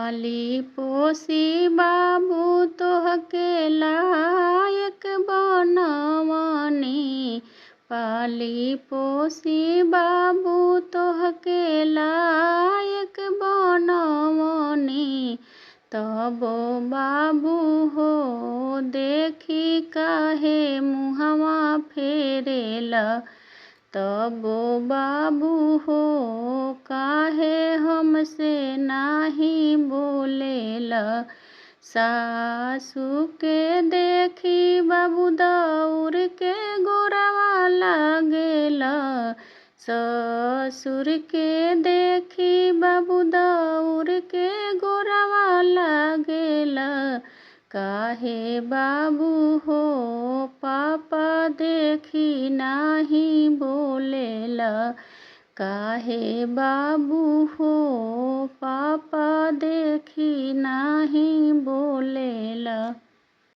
पाली पोसी बाबू तोहके लायक बनवनी। पाली पोसी बाबू तोहके लायक बनवनी। तबो बाबू हो देखी काहे मुहवा फेरेला। तबो बाबू हो काहे हमसे नाही बोलेला। सासू के देखी बाबू दौड़ के गोरवा लागेला। ससुर के देखी बाबू दौड़ के गोरवा लागेला। काहे बाबू हो पापा देखी नाही बोलेला। काहे बाबू हो पापा देखी नाही बोलेला।